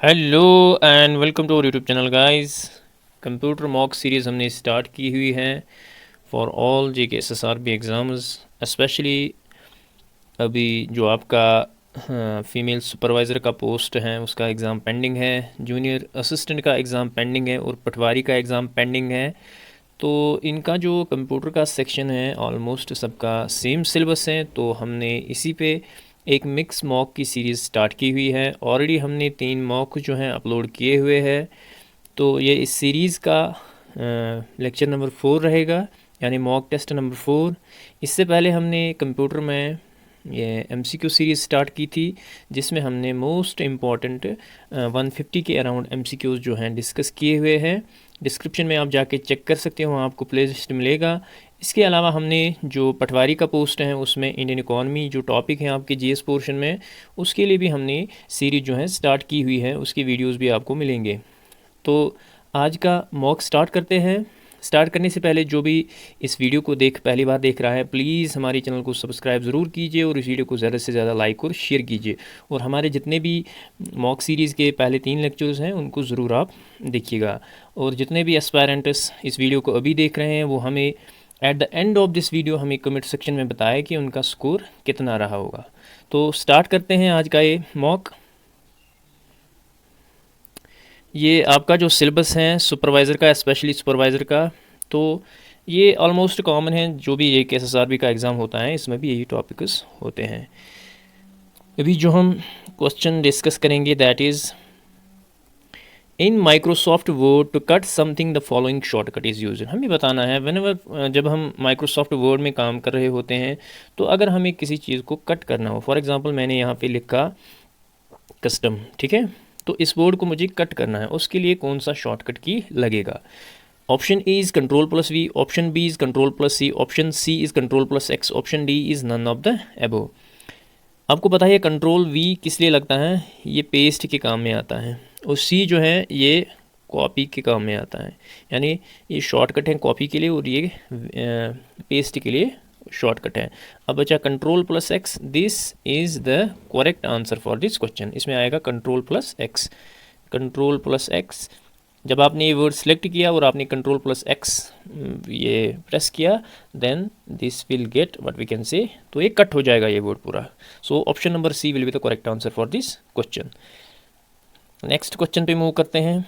Hello and welcome to our YouTube channel guys. Computer mock series हमने start की हुई है for all J K S S R B exams. Specially अभी जो आपका female supervisor का पोस्ट है उसका एग्ज़ाम पेंडिंग है, जूनियर असिस्टेंट का एग्ज़ाम पेंडिंग है और पटवारी का एग्ज़ाम पेंडिंग है। तो इनका जो कंप्यूटर का सेक्शन है ऑलमोस्ट सबका सेम सिलेबस है, तो हमने इसी पे एक मिक्स मॉक की सीरीज़ स्टार्ट की हुई है। ऑलरेडी हमने 3 मॉक जो हैं अपलोड किए हुए हैं। तो ये इस सीरीज़ का लेक्चर नंबर 4 रहेगा, यानी मॉक टेस्ट नंबर 4। इससे पहले हमने कंप्यूटर में ये एमसीक्यू सीरीज़ स्टार्ट की थी, जिसमें हमने मोस्ट इम्पॉर्टेंट 150 के अराउंड एमसीक्यूज़ जो हैं डिस्कस किए हुए हैं। डिस्क्रिप्शन में आप जाके चेक कर सकते हो, वहाँ आपको प्ले लिस्ट मिलेगा। इसके अलावा हमने जो पटवारी का पोस्ट है उसमें इंडियन इकॉनमी जो टॉपिक है आपके जीएस पोर्शन में, उसके लिए भी हमने सीरीज़ जो है स्टार्ट की हुई है, उसकी वीडियोस भी आपको मिलेंगे। तो आज का मॉक स्टार्ट करते हैं। स्टार्ट करने से पहले जो भी इस वीडियो को पहली बार देख रहा है, प्लीज़ हमारे चैनल को सब्सक्राइब ज़रूर कीजिए और इस वीडियो को ज़्यादा से ज़्यादा लाइक और शेयर कीजिए। और हमारे जितने भी मॉक सीरीज़ के पहले 3 लेक्चर्स हैं उनको ज़रूर आप देखिएगा। और जितने भी एस्पायरेंट्स इस वीडियो को अभी देख रहे हैं वो हमें at the end of this video हमें कमेंट सेक्शन में बताएं कि उनका स्कोर कितना रहा होगा। तो स्टार्ट करते हैं आज का ये मॉक। ये आपका जो सिलेबस है सुपरवाइज़र का, स्पेशली सुपरवाइज़र का, तो ये ऑलमोस्ट कॉमन है। जो भी एक एसएसआरबी का एग्ज़ाम होता है इसमें भी यही टॉपिक्स होते हैं। अभी जो हम क्वेश्चन डिस्कस करेंगे that is in Microsoft Word to cut something the following shortcut is use. हमें बताना है व्हेनेवर जब हम माइक्रोसॉफ्ट वर्ड में काम कर रहे होते हैं, तो अगर हमें किसी चीज़ को कट करना हो, फॉर एग्ज़ाम्पल मैंने यहाँ पे लिखा कस्टम, ठीक है, तो इस वर्ड को मुझे कट करना है, उसके लिए कौन सा शॉर्टकट की लगेगा। Option A is control plus V, option B is control plus C, option C is control plus X, option D is none of the above. आपको पता है कंट्रोल वी किस लिए लगता है, ये पेस्ट के काम में आता है, और सी जो है ये कॉपी के काम में आता है। यानी ये शॉर्टकट है कॉपी के लिए और ये पेस्ट के लिए शॉर्टकट है। अब बचा control plus X, this is the correct answer for this question. इसमें आएगा control plus X. Control plus X, जब आपने ये वर्ड सेलेक्ट किया और आपने कंट्रोल प्लस एक्स ये प्रेस किया, then this will get what we can say, तो ये कट हो जाएगा ये वर्ड पूरा। So option number C will be the correct answer for this question. Next question पे मूव करते हैं।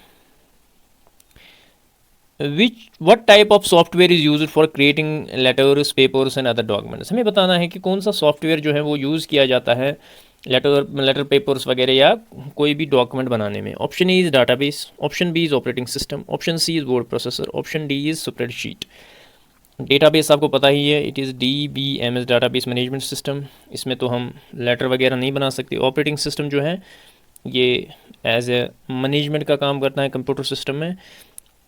what type of software is used for creating letters, papers and other documents। हमें बताना है कि कौन सा सॉफ्टवेयर जो है वो यूज़ किया जाता है लेटर पेपर्स वगैरह या कोई भी डॉक्यूमेंट बनाने में। Option A is database, option B is operating system, option C is word processor, option D is spreadsheet. Database आपको पता ही है, it is DBMS database management system. इसमें तो हम लेटर वगैरह नहीं बना सकते। ऑपरेटिंग सिस्टम जो है ये एज ए मैनेजमेंट का काम करता है कंप्यूटर सिस्टम में।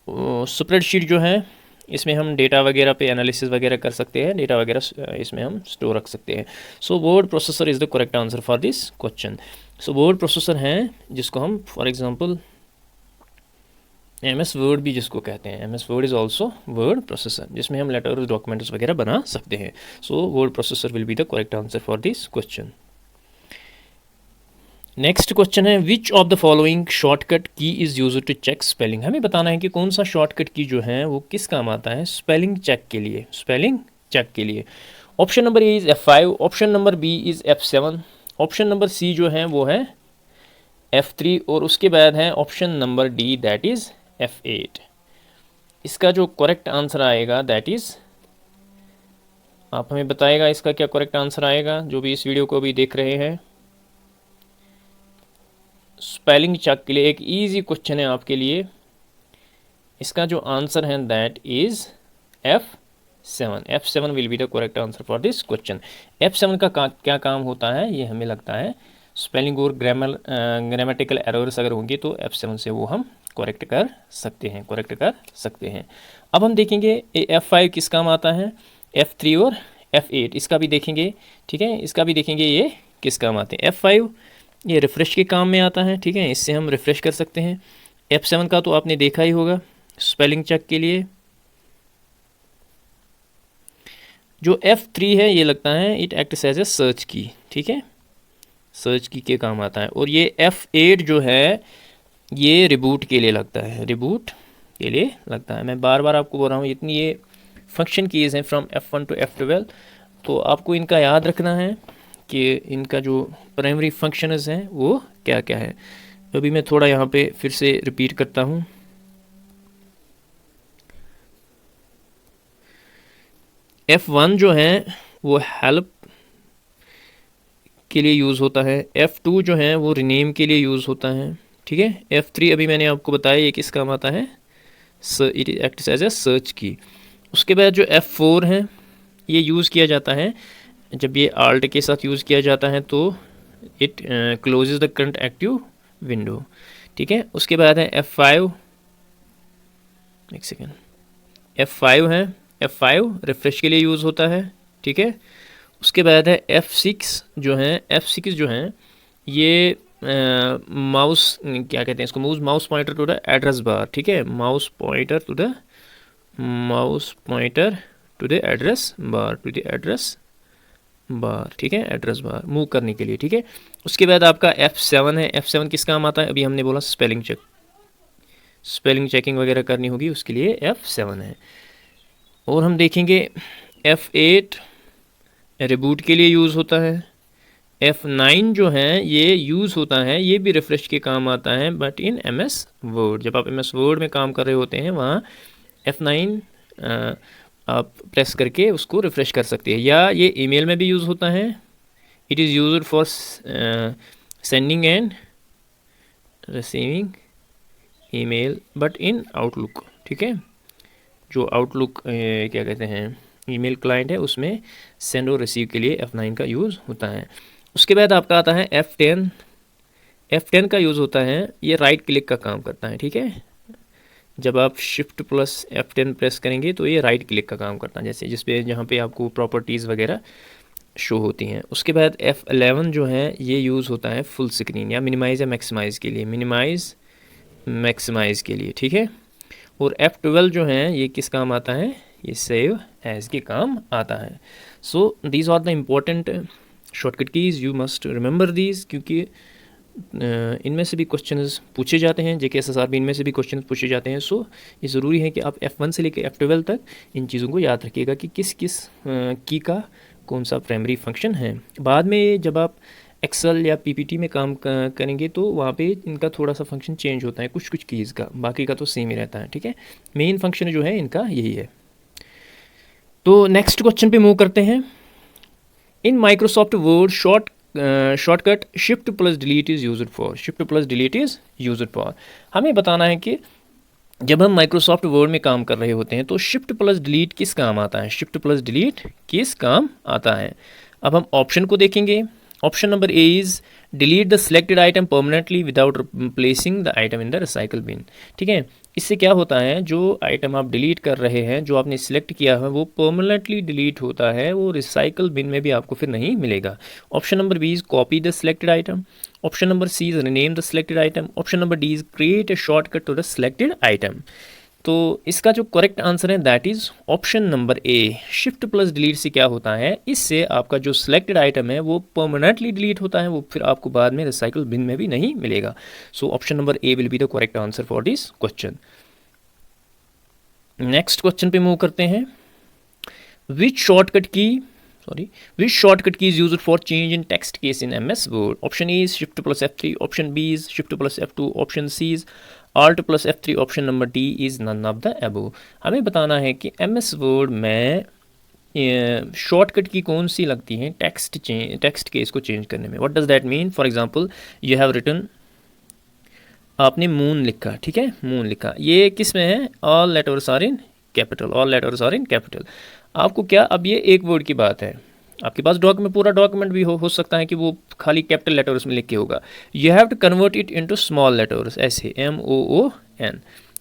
स्प्रेडशीट जो है इसमें हम डेटा वगैरह पे एनालिसिस वगैरह कर सकते हैं, डेटा वगैरह इसमें हम स्टोर रख सकते हैं। So word processor is the correct answer for this question. So word processor हैं जिसको हम फॉर एग्जांपल MS वर्ड भी जिसको कहते हैं, MS word is also word processor, जिसमें हम लेटर डॉक्यूमेंट्स वगैरह बना सकते हैं। So word processor will be the correct answer for this question. Next question है which of the following shortcut key is use to check spelling. हमें बताना है कि कौन सा शॉर्टकट की जो है वो किस काम आता है स्पेलिंग चेक के लिए, स्पेलिंग चेक के लिए। Option number A is F5, option number B is F7, option number C जो है वो है F3 और उसके बाद है option number D that is F8। इसका जो करेक्ट आंसर आएगा दैट इज़, आप हमें बताएगा इसका क्या करेक्ट आंसर आएगा, जो भी इस वीडियो को भी देख रहे हैं। स्पेलिंग चेक के लिए एक इजी क्वेश्चन है आपके लिए। इसका जो आंसर है that is F7। F7 will be the correct answer for this question. F7 का क्या काम होता है, ये हमें लगता है स्पेलिंग और ग्रामेटिकल एरर्स अगर होंगे तो F7 से वो हम करेक्ट कर सकते हैं। अब हम देखेंगे F5 किस काम आता है, F3 और F8 इसका भी देखेंगे, ठीक है, इसका भी देखेंगे ये किस काम आते हैं। F5 ये रिफ़्रेश के काम में आता है, ठीक है, इससे हम रिफ़्रेश कर सकते हैं। F7 का तो आपने देखा ही होगा स्पेलिंग चेक के लिए। जो F3 है ये लगता है it acts as a search key, ठीक है, सर्च की के काम आता है। और ये F8 जो है ये रिबूट के लिए लगता है, रिबूट के लिए लगता है। मैं बार बार आपको बोल रहा हूँ, इतनी ये फंक्शन कीज़ हैं फ्रॉम F1 टू F12, तो आपको इनका याद रखना है कि इनका जो प्राइमरी फंक्शंस हैं वो क्या क्या है। अभी मैं थोड़ा यहाँ पे फिर से रिपीट करता हूँ। F1 जो है वो हेल्प के लिए यूज़ होता है, F2 जो है वो रीनेम के लिए यूज़ होता है, ठीक है। F3 अभी मैंने आपको बताया ये किस काम आता है, it acts as a search key. उसके बाद जो F4 है ये यूज़ किया जाता है जब ये आल्ट के साथ यूज़ किया जाता है तो it closes the current active window, ठीक है। उसके बाद है F5, एक सेकेंड, F5 है, F5 रिफ्रेश के लिए यूज़ होता है, ठीक है। उसके बाद है F6 जो है, F6 जो है ये माउस क्या कहते हैं इसको, mouse pointer to the address bar, ठीक है। Mouse pointer to the address bar, to the address bar, ठीक है, एड्रेस बार मूव करने के लिए, ठीक है। उसके बाद आपका F7 है, F7 किस काम आता है, अभी हमने बोला स्पेलिंग चेकिंग वगैरह करनी होगी, उसके लिए F7 है। और हम देखेंगे F8 रिबूट के लिए यूज़ होता है। F9 जो है ये यूज़ होता है, ये भी रिफ़्रेश के काम आता है, बट इन MS वर्ड, जब आप MS वर्ड में काम कर रहे होते हैं वहाँ F9 आप प्रेस करके उसको रिफ़्रेश कर सकते हैं। या ये ईमेल में भी यूज़ होता है, it is used for sending end receiving email but in outlook, ठीक है। जो आउटलुक क्या कहते हैं ईमेल क्लाइंट है उसमें सेंड और रिसीव के लिए F9 का यूज़ होता है। उसके बाद आपका आता है F10 का यूज़ होता है, ये राइट क्लिक का काम करता है, ठीक है। जब आप शिफ्ट प्लस F10 प्रेस करेंगे तो ये राइट क्लिक का काम करता है, जैसे जिसपे जहाँ पे आपको प्रॉपर्टीज़ वगैरह शो होती हैं। उसके बाद F11 जो है ये यूज़ होता है फुल स्क्रीन या मिनिमाइज़ या मैक्सिमाइज़ के लिए, मैक्सिमाइज़ के लिए, ठीक है। और F12 जो है ये किस काम आता है, ये सेव एज के काम आता है। So these are the important shortcut keys, you must remember these, क्योंकि इनमें से भी क्वेश्चंस पूछे जाते हैं, JKSSR भी इनमें से भी क्वेश्चन पूछे जाते हैं। सो ये ज़रूरी है कि आप F1 से लेकर F12 तक इन चीज़ों को याद रखिएगा कि किस किस की का कौन सा प्राइमरी फंक्शन है। बाद में जब आप एक्सेल या PPT में काम करेंगे तो वहाँ पे इनका थोड़ा सा फंक्शन चेंज होता है कुछ कुछ कीज़ का, बाकी का तो सेम ही रहता है, ठीक है। मेन फंक्शन जो है इनका यही है। तो नेक्स्ट क्वेश्चन पे मूव करते हैं। इन Microsoft word shortcut shift plus delete is used for, हमें बताना है कि जब हम माइक्रोसॉफ्ट वर्ड में काम कर रहे होते हैं तो शिफ्ट प्लस डिलीट किस काम आता है, अब हम ऑप्शन को देखेंगे। Option number A is delete the selected item permanently without placing the item in the recycle bin, ठीक है। इससे क्या होता है, जो आइटम आप डिलीट कर रहे हैं, जो आपने सिलेक्ट किया है वो परमानेंटली डिलीट होता है, वो रिसाइकल बिन में भी आपको फिर नहीं मिलेगा। Option number B is copy the selected item, option number C is rename the selected item, option number D is create a shortcut to the selected item. तो इसका जो करेक्ट आंसर है that is option number A. Shift plus delete से क्या होता है, इससे आपका जो सिलेक्टेड आइटम है वो परमानेंटली डिलीट होता है, वो फिर आपको बाद में रिसाइकल बिन में भी नहीं मिलेगा। So option number A will be the correct answer for this question. Next question पे मूव करते हैं। Which shortcut key is used for change in text case in MS word. Option A is shift plus F3, option B is shift plus F2, option C is Alt plus F3, option number D is none of the above. हमें बताना है कि MS word में shortcut की कौन सी लगती है text case को चेंज करने में। What does that mean, for example you have written, आपने मून लिखा, ठीक है, मून लिखा, ये किस में है, all letters are in capital. आपको क्या, अब ये एक वर्ड की बात है, आपके पास पूरा डॉक्यूमेंट भी हो सकता है कि वो खाली कैपिटल लेटर्स में लिख के होगा। You have to convert it into small letters, ऐसे MOON,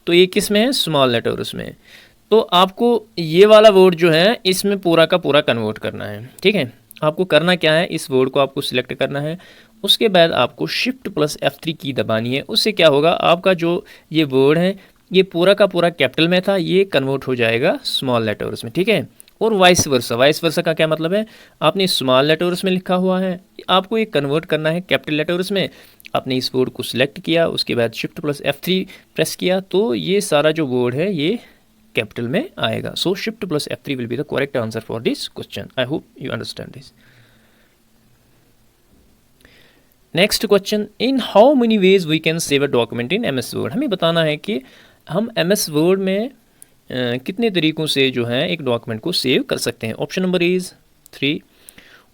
तो ये किस में है, स्मॉल लेटर्स में। तो आपको ये वाला वर्ड जो है इसमें पूरा का पूरा कन्वर्ट करना है, ठीक है। आपको करना क्या है, इस वर्ड को आपको सिलेक्ट करना है, उसके बाद आपको शिफ्ट प्लस F3 की दबानी है। उससे क्या होगा, आपका जो ये वर्ड है ये पूरा का पूरा कैपिटल में था, ये कन्वर्ट हो जाएगा स्मॉल लेटर्स में, ठीक है। और वाइस वर्सा का क्या मतलब है, आपने स्मॉल लेटर्स में लिखा हुआ है, आपको ये कन्वर्ट करना है कैपिटल लेटर्स में, आपने इस वर्ड को सिलेक्ट किया, उसके बाद शिफ्ट प्लस F3 प्रेस किया, तो ये सारा जो वर्ड है ये कैपिटल में आएगा. So shift plus F3 will be the correct answer for this question. I hope you understand this. Next question, in how many ways we can save a document in MS word. हमें बताना है कि हम MS word में कितने तरीक़ों से जो है एक डॉक्यूमेंट को सेव कर सकते हैं. Option number is 3,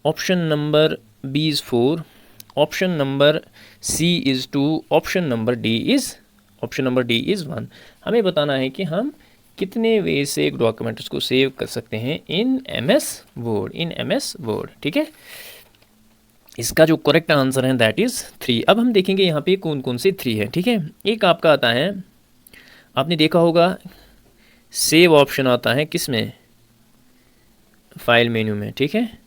option number B is 4, option number C is 2, option number D is 1. हमें बताना है कि हम कितने वे से एक डॉक्यूमेंट को सेव कर सकते हैं इन MS वर्ड. ठीक है, इसका जो करेक्ट आंसर है दैट इज़ 3. अब हम देखेंगे यहाँ पे कौन कौन से 3 है. ठीक है, एक आपका आता है, आपने देखा होगा सेव ऑप्शन आता है किस में, फाइल मेन्यू में. ठीक है,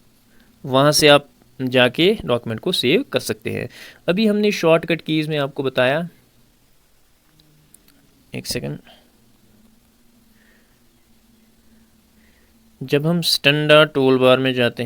वहाँ से आप जाके डॉक्यूमेंट को सेव कर सकते हैं. अभी हमने शॉर्टकट कीज़ में आपको बताया, एक सेकंड, जब हम स्टैंडर्ड टूल बार में जाते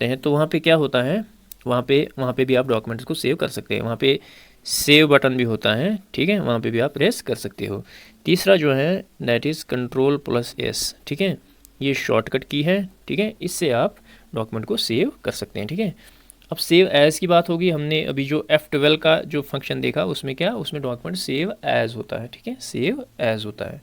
हैं, तो वहाँ पे क्या होता है, वहाँ पे भी आप डॉक्यूमेंट्स को सेव कर सकते हैं. वहाँ पे सेव बटन भी होता है. ठीक है, वहाँ पे भी आप प्रेस कर सकते हो. तीसरा जो है दैट इज़ Ctrl+S. ठीक है, ये शॉर्टकट की है. ठीक है, इससे आप डॉक्यूमेंट को सेव कर सकते हैं. ठीक है, अब सेव एज़ की बात होगी. हमने अभी जो F12 का जो फंक्शन देखा, उसमें उसमें डॉक्यूमेंट सेव एज़ होता है. ठीक है, सेव एज़ होता है,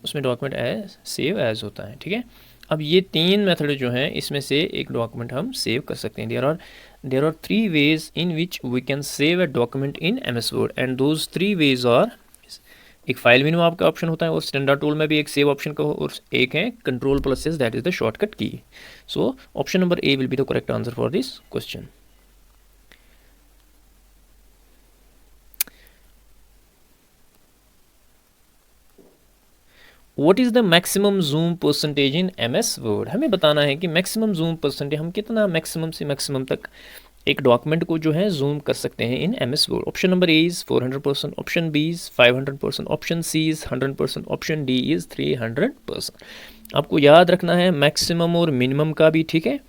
उसमें डॉक्यूमेंट सेव एज़ होता है. ठीक है, अब ये 3 मेथड जो हैं, इसमें से एक डॉक्यूमेंट हम सेव कर सकते हैं. There are 3 ways in which we can save a document in MS word, and those 3 ways are, एक फाइल मेनू आपका ऑप्शन होता है, और स्टैंडर्ड टूल में भी एक सेव ऑप्शन का, और एक है Ctrl+S, that is the shortcut की. सो option number A will be the correct answer for this question. What is the maximum zoom percentage in MS word. हमें बताना है कि मैक्सिमम जूम परसेंटेज, हम कितना मैक्सिमम से मैक्सिमम तक एक डॉक्यूमेंट को जो है जूम कर सकते हैं in MS word. Option number A is 400%, option B is 500%, option C is 100%, option D is 300%. आपको याद रखना है मैक्सिमम और मिनिमम का भी. ठीक है,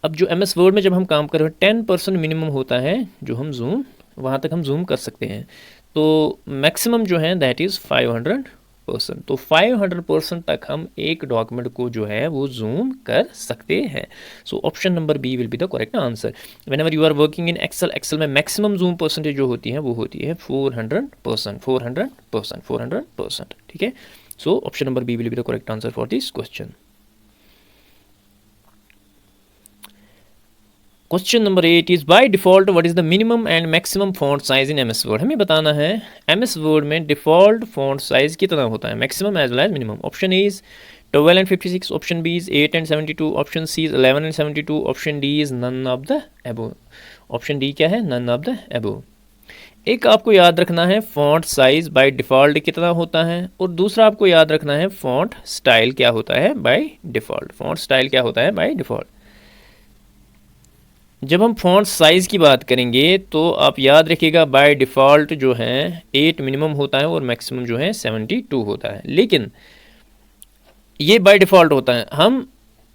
अब जो MS वर्ड में जब हम काम कर रहे हैं 10% मिनिमम होता है जो हम जूम, वहाँ तक हम जूम कर सकते हैं. तो मैक्सिमम जो है दैट इज़ 500%. तो 500% तक हम एक डॉक्यूमेंट को जो है वो जूम कर सकते हैं. So option number B will be the correct answer. Whenever you are working in Excel में मैक्सिमम जूम परसेंटेज जो होती है वो होती है 400%. ठीक है, so option number B will be the correct answer for this question. Question number 8 is by default what is the minimum and maximum font size in MS word. हमें बताना है MS वर्ड में डिफ़ॉल्ट फॉन्ट साइज़ कितना होता है, maximum as well as minimum. Option A is 12 and 56, option B is 8 and 72, option C is 11 and 72, option D is none of the above. Option D क्या है, none of the एबो. एक आपको याद रखना है फॉन्ट साइज़ बाय डिफ़ॉल्ट कितना होता है, और दूसरा आपको याद रखना है फॉन्ट स्टाइल क्या होता है बाय डिफ़ॉल्ट. फॉन्ट स्टाइल क्या होता है बाय डिफ़ॉल्ट. जब हम फॉन्ट साइज़ की बात करेंगे तो आप याद रखिएगा बाय डिफ़ॉल्ट जो है 8 मिनिमम होता है और मैक्सिमम जो है 72 होता है. लेकिन ये बाय डिफ़ॉल्ट होता है, हम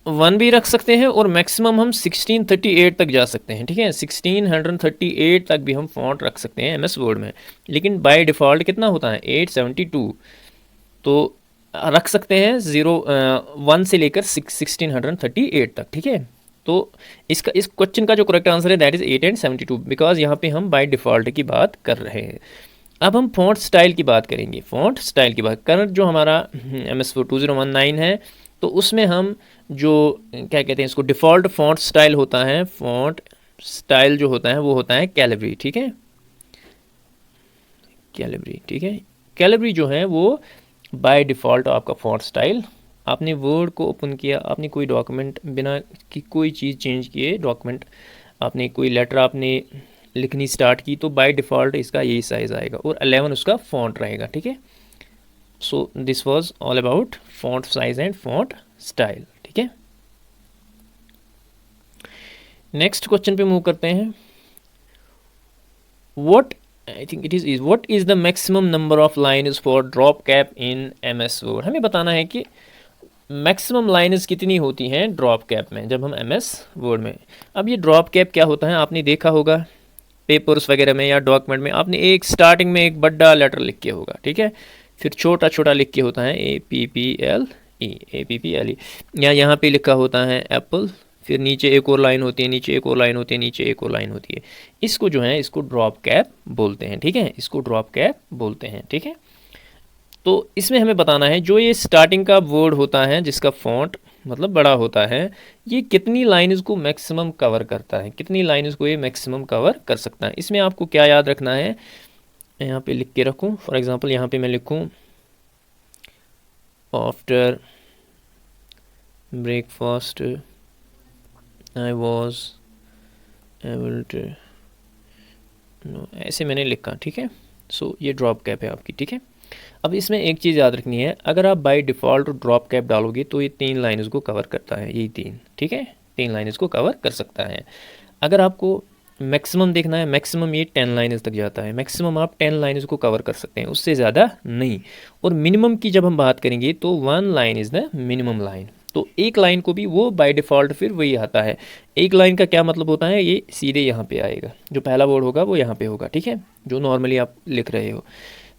1 भी रख सकते हैं और मैक्सिमम हम 1638 तक जा सकते हैं. ठीक है, 1638 तक भी हम फॉन्ट रख सकते हैं MS वर्ड में. लेकिन बाय डिफ़ॉल्ट कितना होता है 872. तो रख सकते हैं 1 से लेकर 1638 तक. ठीक है, तो इस क्वेश्चन का जो करेक्ट आंसर है दैट इज़ 8 and 72, बिकॉज यहाँ पे हम बाय डिफ़ॉल्ट की बात कर रहे हैं. अब हम फॉन्ट स्टाइल की बात करेंगे. फॉन्ट स्टाइल की बात करंट जो हमारा MS 2019 है, तो उसमें हम जो क्या कहते हैं इसको, डिफ़ॉल्ट फॉन्ट स्टाइल होता है. फॉन्ट स्टाइल जो होता है वो होता है कैलिब्री. ठीक है, कैलिब्री. ठीक है, कैलिब्री जो है वो बाय डिफ़ॉल्ट आपका फॉन्ट स्टाइल. आपने वर्ड को ओपन किया, आपने कोई डॉक्यूमेंट बिना कि कोई चीज़ चेंज किए डॉक्यूमेंट, आपने कोई लेटर आपने लिखनी स्टार्ट की, तो बाय डिफ़ॉल्ट इसका यही साइज़ आएगा और 11 उसका फॉन्ट रहेगा. ठीक है, so this was all about font size and font style. ठीक है, नेक्स्ट क्वेश्चन पे मूव करते हैं. What I think it is what is the maximum number of lines for drop cap in MS word. हमें बताना है कि maximum lines कितनी होती हैं ड्रॉप कैप में जब हम एमएस वर्ड में। अब ये ड्रॉप कैप क्या होता है, आपने देखा होगा पेपर्स वगैरह में या डॉक्यूमेंट में, आपने एक स्टार्टिंग में एक बड़ा लेटर लिख के होगा, ठीक है, फिर छोटा छोटा लिख के होता है APPLE, या यहाँ पे लिखा होता है एप्पल, फिर नीचे एक और लाइन होती है, नीचे एक और लाइन होती है, नीचे एक और लाइन होती है। इसको जो है इसको ड्रॉप कैप बोलते हैं, ठीक है, इसको ड्रॉप कैप बोलते हैं, ठीक है। तो इसमें हमें बताना है जो ये स्टार्टिंग का वर्ड होता है जिसका फॉन्ट मतलब बड़ा होता है, ये कितनी लाइन्स को मैक्सिमम कवर करता है, कितनी लाइन्स को ये मैक्सिमम कवर कर सकता है। इसमें आपको क्या याद रखना है, यहाँ पे लिख के रखूँ, फॉर एग्जांपल यहाँ पे मैं लिखूँ after breakfast I was able to, ऐसे मैंने लिखा, ठीक है। सो ये ड्रॉप कैप है आपकी, ठीक है। अब इसमें एक चीज़ याद रखनी है, अगर आप बाय डिफ़ॉल्ट ड्रॉप कैप डालोगे तो ये 3 लाइन्स को कवर करता है, यही 3, ठीक है, 3 लाइन्स को कवर कर सकता है। अगर आपको मैक्सिमम देखना है, मैक्सिमम ये 10 लाइन्स तक जाता है, मैक्सिमम आप 10 लाइन्स को कवर कर सकते हैं, उससे ज़्यादा नहीं। और मिनिमम की जब हम बात करेंगे तो 1 line is the minimum line. तो एक लाइन को भी वो बाय डिफ़ॉल्ट फिर वही आता है। एक लाइन का क्या मतलब होता है, ये सीधे यहाँ पे आएगा, जो पहला वर्ड होगा वो यहाँ पे होगा, ठीक है, जो नॉर्मली आप लिख रहे हो।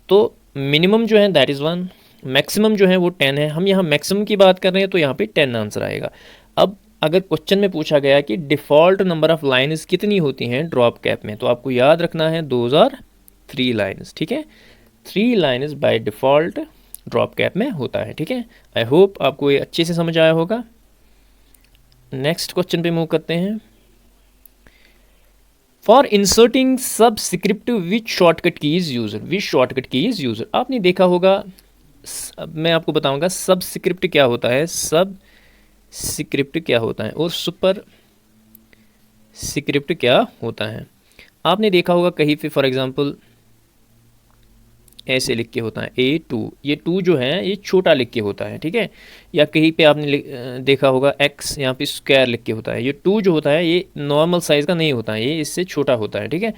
तो मिनिमम जो है दैट इज़ 1, मैक्सिमम जो है वो 10 है। हम यहाँ मैक्सिमम की बात कर रहे हैं तो यहाँ पे 10 आंसर आएगा। अब अगर क्वेश्चन में पूछा गया कि डिफ़ॉल्ट नंबर ऑफ़ लाइन्स कितनी होती हैं ड्रॉप कैप में, तो आपको याद रखना है 3 लाइन्स, ठीक है, 3 lines by default drop cap में होता है, ठीक है। आई होप आपको ये अच्छे से समझ आया होगा। नेक्स्ट क्वेश्चन पे मूव करते हैं। For inserting subscript which shortcut key is user, which shortcut key is user. आपने देखा होगा, मैं आपको बताऊंगा सबस्क्रिप्ट क्या होता है, सब स्क्रिप्ट क्या होता है और सुपर स्क्रिप्ट क्या होता है। आपने देखा होगा कहीं पे फॉर एग्जांपल ऐसे लिख के होता है A2, ये 2 जो है ये छोटा लिख के होता है, ठीक है। या कहीं पे आपने देखा होगा X, यहाँ पे स्क्वायर लिख के होता है। ये 2 जो होता है ये नॉर्मल साइज़ का नहीं होता है, ये इससे छोटा होता है, ठीक है।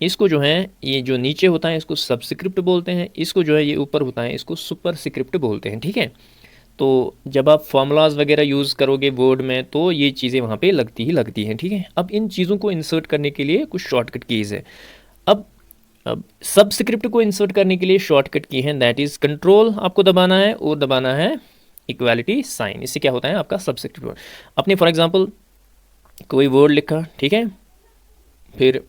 इसको जो है ये जो नीचे होता है इसको सबस्क्रिप्ट बोलते हैं, इसको जो है ये ऊपर होता है इसको सुपर स्क्रिप्ट बोलते हैं, ठीक है। तो जब आप फार्मूलाज वगैरह यूज़ करोगे वर्ड में तो ये चीज़ें वहाँ पे लगती ही लगती हैं, ठीक है। अब इन चीज़ों को इंसर्ट करने के लिए कुछ शॉर्टकट कीज़ है। अब सबस्क्रिप्ट को इंसर्ट करने के लिए शॉर्टकट की है दैट इज़ कंट्रोल आपको दबाना है और दबाना है इक्वालिटी साइन। इससे क्या होता है आपका सबस्क्रिप्ट वर्ड। आपने फॉर एग्जांपल कोई वर्ड लिखा, ठीक है, फिर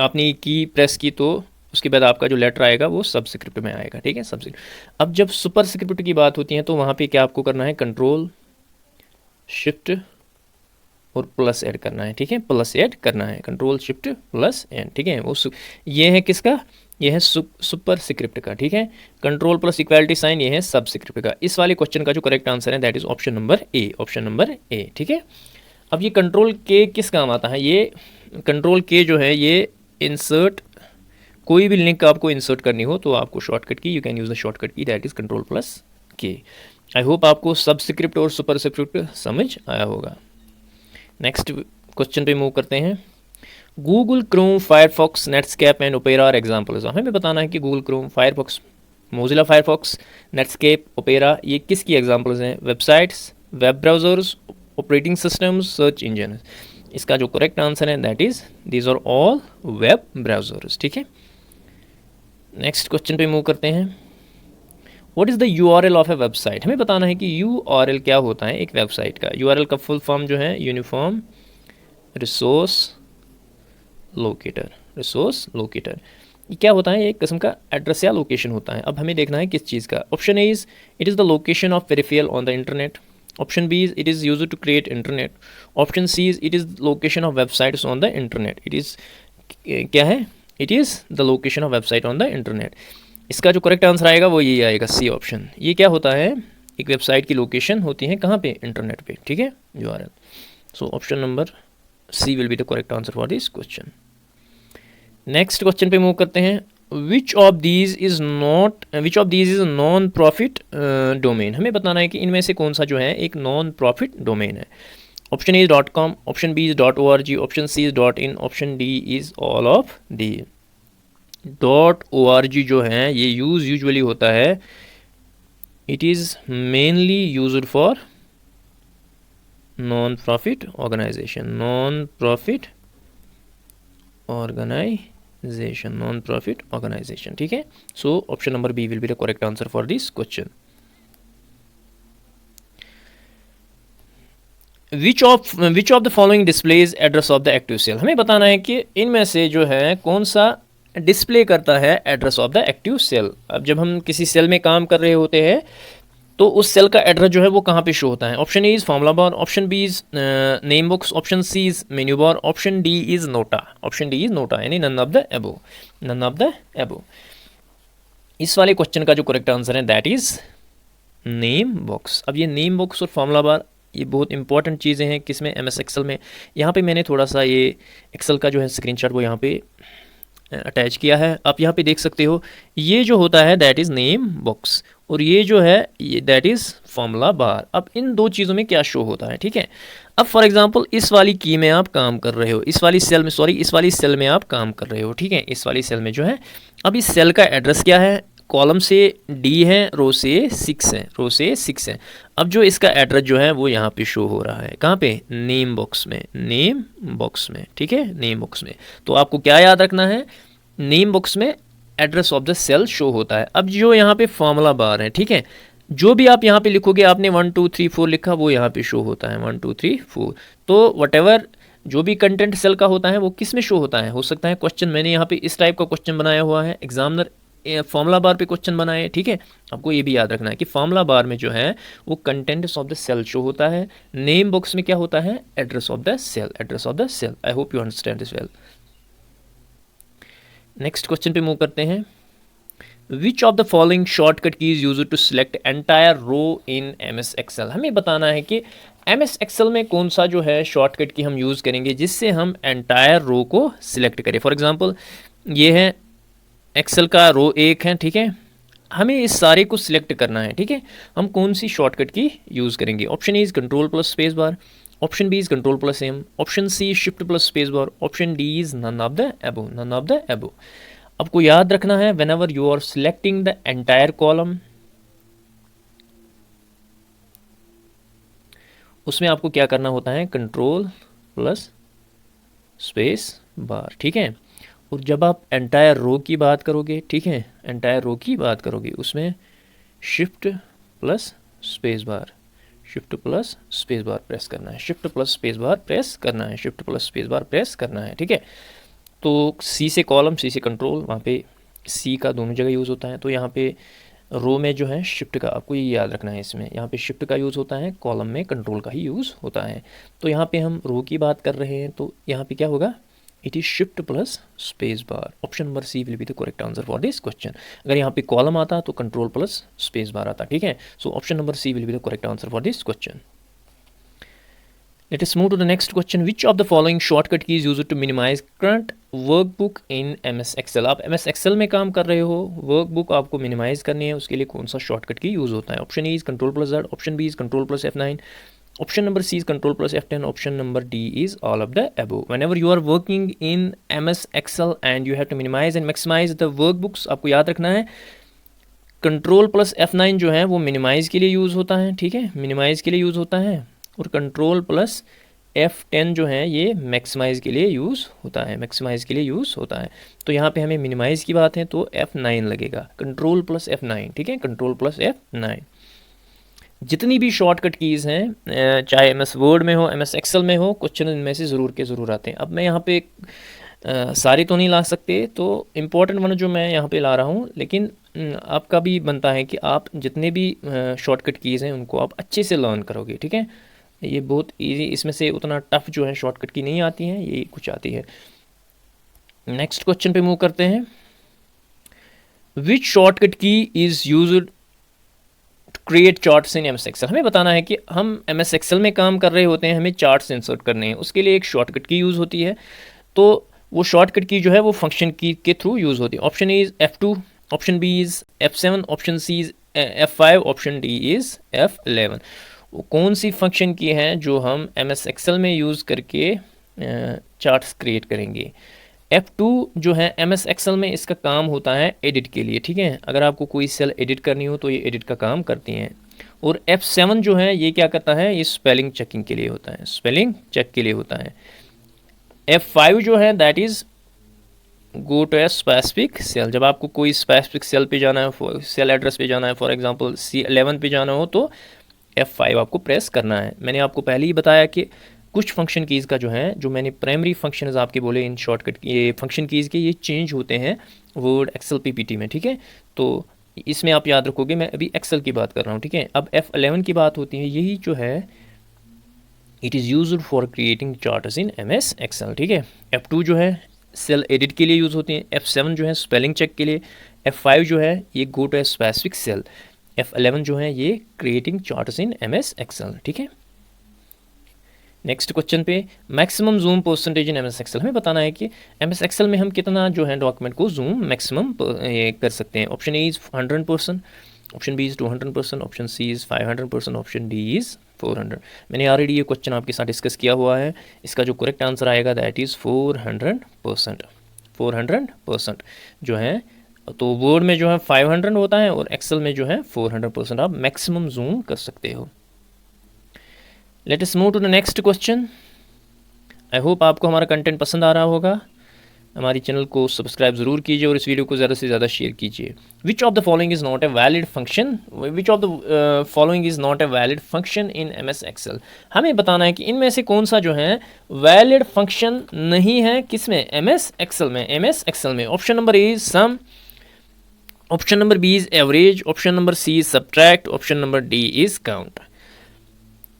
आपने की प्रेस की तो उसके बाद आपका जो लेटर आएगा वो सबस्क्रिप्ट में आएगा, ठीक है, सबस्क्रिप्ट। अब जब सुपर स्क्रिप्ट की बात होती है तो वहाँ पे क्या आपको करना है, कंट्रोल शिफ्ट और प्लस ऐड करना है, ठीक है, प्लस ऐड करना है, कंट्रोल शिफ्ट प्लस एन, ठीक है। वो ये है किसका, ये है सुपर स्क्रिप्ट का, ठीक है। कंट्रोल प्लस इक्वालिटी साइन ये है सब स्क्रिप्ट का। इस वाले क्वेश्चन का जो करेक्ट आंसर है that is option number A, option number ए, ठीक है। अब ये कंट्रोल के किस काम आता है, ये कंट्रोल के जो है ये इंसर्ट, कोई भी लिंक आपको इंसर्ट करनी हो तो आपको शॉर्टकट की, you can use the shortcut की दैट इज़ कंट्रोल प्लस के। आई होप आपको सब स्क्रिप्ट और सुपर स्क्रिप्ट समझ आया होगा। नेक्स्ट क्वेश्चन पे मूव करते हैं। Google Chrome, Firefox, Netscape and Opera are examples. हमें बताना है कि Google Chrome, Firefox, Mozilla Firefox, Netscape, Opera ये किसकी एग्जाम्पल्स हैं, websites, web browsers, operating systems, search engine. इसका जो करेक्ट आंसर है that is these are all web browsers, ठीक है। नेक्स्ट क्वेश्चन पे मूव करते हैं। What is the URL of a website. हमें बताना है कि URL क्या होता है एक वेबसाइट का। URL का फुल फॉर्म जो है uniform resource locator, resource locator. ये क्या होता है, एक किस्म का एड्रेस या लोकेशन होता है। अब हमें देखना है किस चीज़ का। Option A is it is the location of peripheral on the internet. Option B is it is used to create internet. Option C is it is location of websites on the internet. It is क्या है, it is the location of website on the internet. इसका जो correct answer आएगा वो यही आएगा, C option. ये क्या होता है, एक वेबसाइट की लोकेशन होती है कहाँ पे, इंटरनेट पे, ठीक है, URL। So option number C will be the correct answer for this question. Next question पे मूव करते हैं। Which of these is non profit domain. हमें बताना है कि इनमें से कौन सा जो है एक नॉन प्रॉफिट डोमेन है। Option A is .com, option B is .org, option C is .in, option D is all of the. .org जो है ये यूज़ यूजुअली होता है It is mainly used for non-profit organization, non-profit organization, ठीक है. So option number B will be the correct answer for this question. Which of the following displays address of the active cell? हमें बताना है कि इनमें से जो है कौन सा डिस्प्ले करता है address of the active cell. अब जब हम किसी सेल में काम कर रहे होते हैं तो उस सेल का एड्रेस जो है वो कहाँ पे शो होता है. Option A is formula bar, option B is name box, option C is menu bar, option D is NOTA. Option D is NOTA यानी none of the above, none of the above. इस वाले question का जो correct answer है that is name box. अब ये name box और formula bar ये बहुत इंपॉर्टेंट चीज़ें हैं किसमें, MS एक्सेल में. यहाँ पे मैंने थोड़ा सा ये एक्सेल का जो है स्क्रीनशॉट वो यहाँ पे अटैच किया है. आप यहाँ पे देख सकते हो ये जो होता है दैट इज़ नेम बॉक्स और ये जो है ये दैट इज़ फॉर्मूला बार. अब इन दो चीज़ों में क्या शो होता है, ठीक है. अब फॉर एग्जांपल इस वाली की में आप काम कर रहे हो, इस वाली सेल में, सॉरी इस वाली सेल में आप काम कर रहे हो, ठीक है. इस वाली सेल में जो है अब इस सेल का एड्रेस क्या है, कॉलम से डी है, रो से 6 है, रो से 6 है. अब जो इसका एड्रेस जो है वो यहाँ पे शो हो रहा है कहाँ पे, नेम बॉक्स में, नेम बॉक्स में, ठीक है, नेम बॉक्स में. तो आपको क्या याद रखना है, नेम बॉक्स में address of the cell show होता है. अब जो यहाँ पे फॉर्मूला बार है, ठीक है, जो भी आप यहाँ पे लिखोगे, आपने 1 2 3 4 लिखा वो यहाँ पे शो होता है 1 2 3 4. तो वटेवर जो भी कंटेंट सेल का होता है वो किस में शो होता है. हो सकता है क्वेश्चन मैंने यहाँ पे इस टाइप का क्वेश्चन बनाया हुआ है, एग्जामिनर फॉर्मूला बार पे क्वेश्चन बनाए, ठीक है. आपको ये भी याद रखना है कि फॉर्मूला बार में जो है वो contents of the cell show होता है, नेम बॉक्स में क्या होता है, address of the cell, address of the cell. I hope you understand this well. Next question पे मूव करते हैं. Which of the following shortcut keys use to select entire row in MS excel. हमें बताना है कि MS excel में कौन सा जो है शॉर्टकट की हम यूज़ करेंगे जिससे हम एंटायर रो को सिलेक्ट करें. फॉर एग्जांपल ये है एक्सेल का रो 1 है, ठीक है, हमें इस सारे को सिलेक्ट करना है, ठीक है. हम कौन सी शॉर्टकट की यूज़ करेंगे. Option A is control plus space bar, option B is control plus M, option C shift plus space bar, option D is none of the above, none of the above. आपको याद रखना है whenever you are selecting the entire column, उसमें आपको क्या करना होता है, कंट्रोल प्लस स्पेस बार, ठीक है. और जब आप एंटायर रो की बात करोगे, ठीक है, एंटायर रो की बात करोगे उसमें शिफ्ट प्लस स्पेस बार, शिफ्ट प्लस स्पेस बार प्रेस करना है, शिफ्ट प्लस स्पेस बार प्रेस करना है, शिफ्ट प्लस स्पेस बार प्रेस करना है, ठीक है. तो सी से कॉलम, सी से कंट्रोल, वहाँ पे सी का दोनों जगह यूज़ होता है. तो यहाँ पे रो में जो है शिफ्ट का, आपको ये याद रखना है, इसमें यहाँ पे शिफ्ट का यूज़ होता है, कॉलम में कंट्रोल का ही यूज़ होता है. तो यहाँ पे हम रो की बात कर रहे हैं तो यहाँ पे क्या होगा, it is shift plus space bar. Option number C will be the correct answer for this question. अगर यहाँ पे कॉलम आता तो कंट्रोल प्लस स्पेस बार आता, ठीक है. So option number C will be the correct answer for this question. Let us move to the next question. Which of the following shortcut keys used to minimize current workbook in MS Excel. आप MS Excel में काम कर रहे हो, workbook आपको minimise करनी है, उसके लिए कौन सा शॉर्टकट की यूज़ होता है. Option A is control plus Z, option B is control plus F9, option number C is control plus F10, option number D is all of the above. Whenever you are working in MS Excel and you have to minimize and maximize the workbooks, आपको याद रखना है control plus F9 जो है वो minimise के लिए use होता है, ठीक है, मिनिमाइज़ के लिए यूज़ होता है. और कंट्रोल प्लस F10 जो है ये मैक्सिमाइज़ के लिए यूज़ होता है, मैक्सिमाइज़ के लिए यूज़ होता है. तो यहाँ पे हमें मिनिमाइज़ की बात है तो F9 लगेगा, कंट्रोल प्लस F9, ठीक है, कंट्रोल प्लस F9. जितनी भी शॉर्टकट कीज़ हैं चाहे MS वर्ड में हो, MS एक्सेल में हो, क्वेश्चन इनमें से ज़रूर के ज़रूर आते हैं. अब मैं यहाँ पे सारे तो नहीं ला सकते, तो इम्पोर्टेंट वन जो मैं यहाँ पे ला रहा हूँ, लेकिन आपका भी बनता है कि आप जितने भी शॉर्टकट कीज़ हैं उनको आप अच्छे से लर्न करोगे, ठीक है. ये बहुत इजी, इसमें से उतना टफ जो है शॉर्टकट की नहीं आती हैं, ये कुछ आती है. नेक्स्ट क्वेश्चन पे मूव करते हैं. Which shortcut key is used to create charts in MS excel. हमें बताना है कि हम MS एक्सेल में काम कर रहे होते हैं, हमें चार्ट्स इंसर्ट करने हैं, उसके लिए एक शॉर्टकट की यूज़ होती है. तो वो शॉर्टकट की जो है वो फंक्शन की के थ्रू यूज़ होती है. Option A is F2, option B is F7, option C is F5, option D is F11. वो कौन सी फंक्शन की हैं जो हम MS एक्सेल में यूज़ करके चार्ट्स क्रिएट करेंगे. F2 जो है MS एक्सेल में इसका काम होता है एडिट के लिए, ठीक है। अगर आपको कोई सेल एडिट करनी हो तो ये एडिट का काम करती हैं। और F7 जो है ये क्या करता है, ये स्पेलिंग चेकिंग के लिए होता है, स्पेलिंग चेक के लिए होता है। F5 जो है that is go to a specific cell, जब आपको कोई स्पेसिफिक सेल पे जाना है, सेल एड्रेस पे जाना है, फॉर एग्जांपल C11 पे जाना हो तो F5 आपको प्रेस करना है। मैंने आपको पहले ही बताया कि कुछ फंक्शन कीज़ का जो है, जो मैंने प्राइमरी फंक्शंस आपके बोले इन शॉर्टकट, ये फंक्शन कीज़ के ये चेंज होते हैं वर्ड एक्सेल PPT में, ठीक है। तो इसमें आप याद रखोगे, मैं अभी एक्सेल की बात कर रहा हूँ, ठीक है। अब F11 की बात होती है, यही जो है it is used for creating charts in MS excel, ठीक है। F2 जो है सेल एडिट के लिए यूज़ होती हैं, F7 जो है स्पेलिंग चेक के लिए, F5 जो है ये go to a specific cell, F11 जो है ये creating charts in MS excel, ठीक है। नेक्स्ट क्वेश्चन पे maximum zoom percentage in MS excel, हमें बताना है कि MS एक्सेल में हम कितना जो है डॉक्यूमेंट को जूम मैक्सिमम कर सकते हैं। Option A is 100%, option B is 200%, option C is 500%, option D is 400। मैंने ऑलरेडी ये क्वेश्चन आपके साथ डिस्कस किया हुआ है। इसका जो करेक्ट आंसर आएगा दैट इज़ 400%। 400% जो है, तो वर्ड में जो है 500 होता है और एक्सेल में जो है 400% आप मैक्सिमम जूम कर सकते हो। Let us move to the next question. I hope आपको हमारा कंटेंट पसंद आ रहा होगा। हमारी चैनल को सब्सक्राइब ज़रूर कीजिए और इस वीडियो को ज़्यादा से ज़्यादा शेयर कीजिए। Which of the following is not a valid function, which of the following is not a valid function in MS excel, हमें बताना है कि इनमें से कौन सा जो है वैलिड फंक्शन नहीं है, किसमें, MS एक्सेल में, MS एक्सेल में। Option number A is sum, option number B is average, option number C is subtract, option number D is count.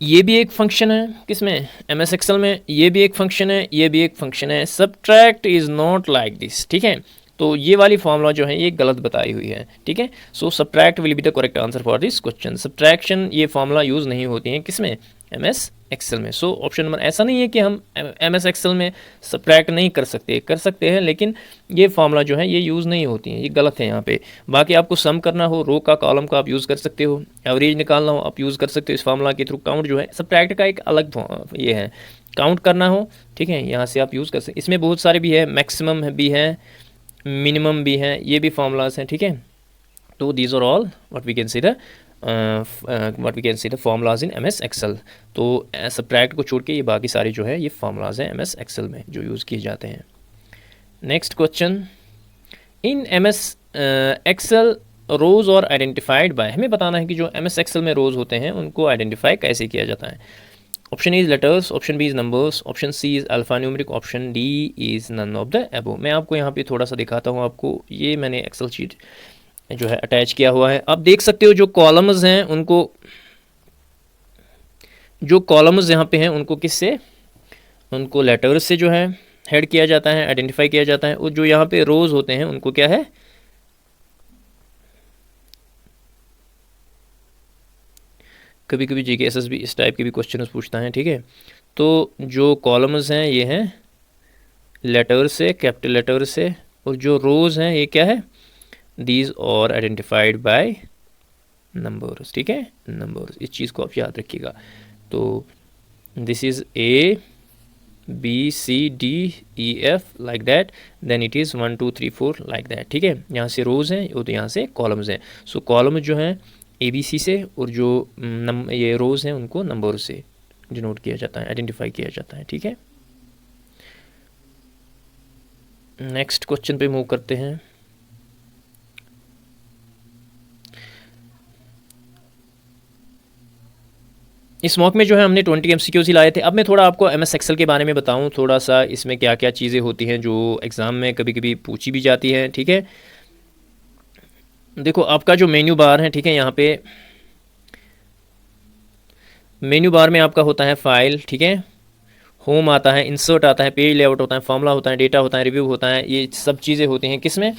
ये भी एक फंक्शन है किसमें, MS एक्सेल में, ये भी एक फंक्शन है, ये भी एक फंक्शन है। Subtract is not like this, ठीक है। तो ये वाली फॉर्मूला जो है ये गलत बताई हुई है, ठीक है। So subtract will be the correct answer for this question. Subtraction ये फॉर्मूला यूज़ नहीं होती है किसमें, MS एक्सेल में। सो ऑप्शन नंबर, ऐसा नहीं है कि हम MS एक्सेल में सब्ट्रैक्ट नहीं कर सकते हैं, लेकिन ये फॉर्मूला जो है ये यूज़ नहीं होती है, ये गलत है यहाँ पे। बाकी आपको सम करना हो, रो का कॉलम का आप यूज़ कर सकते हो, एवरेज निकालना हो आप यूज़ कर सकते हो इस फार्मूला के थ्रू। काउंट जो है सब्ट्रैक्ट का एक अलग ये है, काउंट करना हो, ठीक है, यहाँ से आप यूज़ कर सकते। इसमें बहुत सारे भी है, मैक्सिमम भी है, मिनिमम भी है, ये भी फार्मूलाज हैं, ठीक है। तो these are all what we can see the formulas in MS excel. तो सब्ट्रैक्ट को छोड़ के ये बाकी सारे जो है ये फार्मूलाज हैं MS एक्सेल में जो यूज़ किए जाते हैं। नेक्स्ट क्वेश्चन, इन MS एक्सेल रोज़ और आइडेंटिफाइड बाय, हमें बताना है कि जो MS एक्सेल में रोज़ होते हैं उनको आइडेंटिफाई कैसे किया जाता है। Option A is letters, option B is numbers, option C is alphanumeric, option D is none of the above. मैं आपको यहाँ पे थोड़ा सा दिखाता हूँ आपको, ये मैंने एक्सेल शीट जो है अटैच किया हुआ है। आप देख सकते हो जो कॉलम्स हैं उनको, जो कॉलम्स यहाँ पे हैं उनको किससे, उनको लेटर्स से जो है हेड किया जाता है, आइडेंटिफाई किया जाता है। और जो यहाँ पे रोज़ होते हैं उनको क्या है, कभी कभी GKSS भी इस टाइप के भी क्वेश्चन पूछता है, ठीक है। तो जो कॉलम्स हैं ये हैं लेटर से, कैपिटल लेटर से, और जो रोज़ हैं ये क्या है, दीज और आइडेंटिफाइड बाय नंबर्स, ठीक है, नंबर्स। इस चीज़ को आप याद रखिएगा। तो this is A B C D E F like that, then it is 1 2 3 4 like that, ठीक है। यहाँ से रोज़ हैं और तो यहाँ से कॉलम्स हैं। सो कॉलम जो हैं ABC से और जो ये रोज़ हैं उनको नंबर से डिनोट किया जाता है, आइडेंटिफाई किया जाता है, ठीक है। नेक्स्ट क्वेश्चन पे मूव करते हैं। इस मॉक में जो है हमने 20 MCQs ही लाए थे। अब मैं थोड़ा आपको MS एक्सेल के बारे में बताऊं, थोड़ा सा इसमें क्या क्या चीज़ें होती हैं जो एग्ज़ाम में कभी कभी पूछी भी जाती हैं, ठीक है। देखो आपका जो मेन्यू बार है, ठीक है, यहाँ पे मेन्यू बार में आपका होता है फाइल, ठीक है, होम आता है, इंसर्ट आता है, पेज लेआउट होता है, फार्मूला होता है, डेटा होता है, रिव्यू होता है, ये सब चीज़ें होती हैं किस में,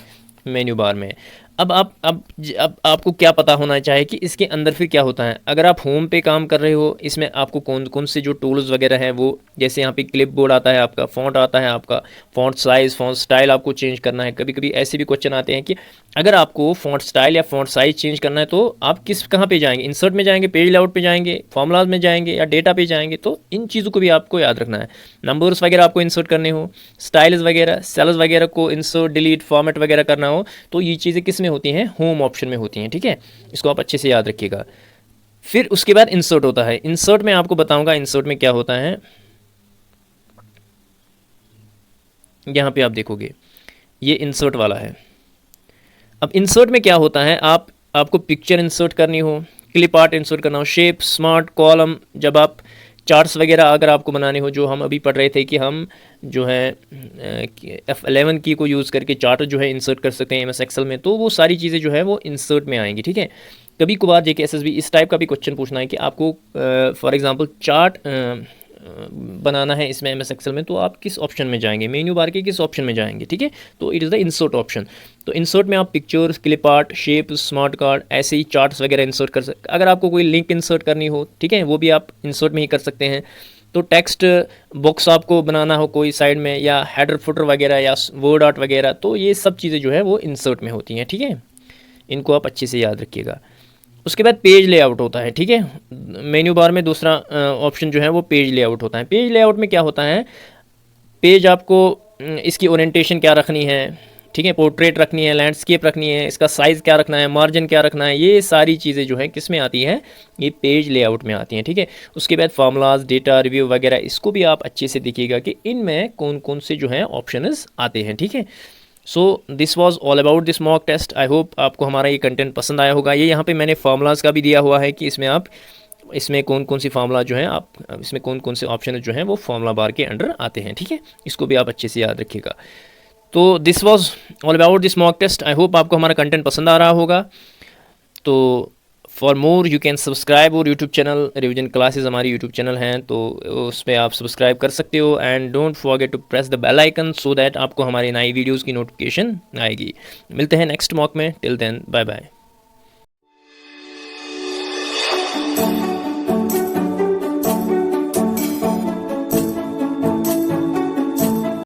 मेन्यू बार में। अब आपको क्या पता होना चाहिए कि इसके अंदर फिर क्या होता है। अगर आप होम पे काम कर रहे हो, इसमें आपको कौन कौन से जो टूल्स वगैरह हैं वो, जैसे यहाँ पे क्लिप बोर्ड आता है, आपका फ़ॉन्ट आता है, आपका फ़ॉन्ट साइज़, फ़ॉन्ट स्टाइल आपको चेंज करना है। कभी कभी ऐसे भी क्वेश्चन आते हैं कि अगर आपको फ़ॉन्ट स्टाइल या फ़ॉन्ट साइज़ चेंज करना है तो आप कहाँ पे जाएंगे, इंसर्ट में जाएंगे, पेज लेआउट पे जाएंगे, फॉर्मूलाज में जाएंगे या डेटा पे जाएंगे। तो इन चीज़ों को भी आपको याद रखना है। नंबर्स वगैरह आपको इंसर्ट करने हो, स्टाइल्स वगैरह, सेल्स वगैरह को इंसर्ट, डिलीट, फॉर्मेट वगैरह करना हो, तो ये चीज़ें किस में होती हैं, होम ऑप्शन में होती हैं। ठीक है, इसको आप अच्छे से याद रखिएगा। फिर उसके बाद इंसर्ट होता है। इंसर्ट में आपको बताऊंगा इंसर्ट में क्या होता है। यहाँ पे आप देखोगे ये इंसर्ट वाला है। अब इंसर्ट में क्या होता है, आपको पिक्चर इंसर्ट करनी हो, क्लिप आर्ट इंसर्ट करना हो, शेप, स्मार्ट, कॉलम, जब आप चार्ट्स वगैरह अगर आपको बनाने हो, जो हम अभी पढ़ रहे थे कि हम जो है F11 की को यूज़ करके चार्ट जो है इंसर्ट कर सकते हैं MS एक्सेल में, तो वो सारी चीज़ें जो है वो इंसर्ट में आएंगी। ठीक है, कभी कभार JK SSB इस टाइप का भी क्वेश्चन पूछना है कि आपको फॉर एग्जांपल चार्ट बनाना है इसमें MS एक्सेल में, तो आप किस ऑप्शन में जाएंगे, मेन्यू बार के किस ऑप्शन में जाएंगे। ठीक है, तो it is the insert option. तो इंसर्ट में आप pictures, clip art, shape, smart card, ऐसे ही चार्ट्स वगैरह इंसर्ट कर सकते। अगर आपको कोई लिंक इंसर्ट करनी हो, ठीक है, वो भी आप इंसर्ट में ही कर सकते हैं। तो टेक्स्ट बॉक्स आपको बनाना हो कोई साइड में, या हेडर फुटर वगैरह, या वर्ड आर्ट वगैरह, तो ये सब चीज़ें जो है वो इंसर्ट में होती हैं। ठीक है, इनको आप अच्छे से याद रखिएगा। उसके बाद पेज लेआउट होता है। ठीक है, मेन्यू बार में दूसरा ऑप्शन जो है वो पेज लेआउट होता है। पेज लेआउट में क्या होता है, पेज आपको इसकी ओरिएंटेशन क्या रखनी है, ठीक है, पोर्ट्रेट रखनी है, लैंडस्केप रखनी है, इसका साइज़ क्या रखना है, मार्जिन क्या रखना है, ये सारी चीज़ें जो है किस में आती हैं, ये पेज लेआउट में आती हैं। ठीक है, उसके बाद फार्मूलाज, डेटा, रिव्यू वगैरह, इसको भी आप अच्छे से देखिएगा कि इनमें कौन कौन से जो हैं ऑप्शंस आते हैं। ठीक है, so this was all about this mock test. I hope आपको हमारा ये कंटेंट पसंद आया होगा। ये यहाँ पे मैंने फार्मूलाज का भी दिया हुआ है कि इसमें आप इसमें कौन कौन सी फार्मूला जो है आप इसमें कौन कौन से ऑप्शन जो हैं वो फार्मूला बार के अंडर आते हैं। ठीक है, इसको भी आप अच्छे से याद रखिएगा। तो this was all about this mock test. I hope आपको हमारा कंटेंट पसंद आ रहा होगा। तो for more you can subscribe और यूट्यूब चैनल रिवीजन क्लासेस हमारी यूट्यूब चैनल हैं, तो उसमें आप सब्सक्राइब कर सकते हो। And don't forget to press the bell icon so that आपको हमारी नई वीडियोज़ की नोटिफिकेशन आएगी। मिलते हैं नेक्स्ट मॉक में। Till then bye bye.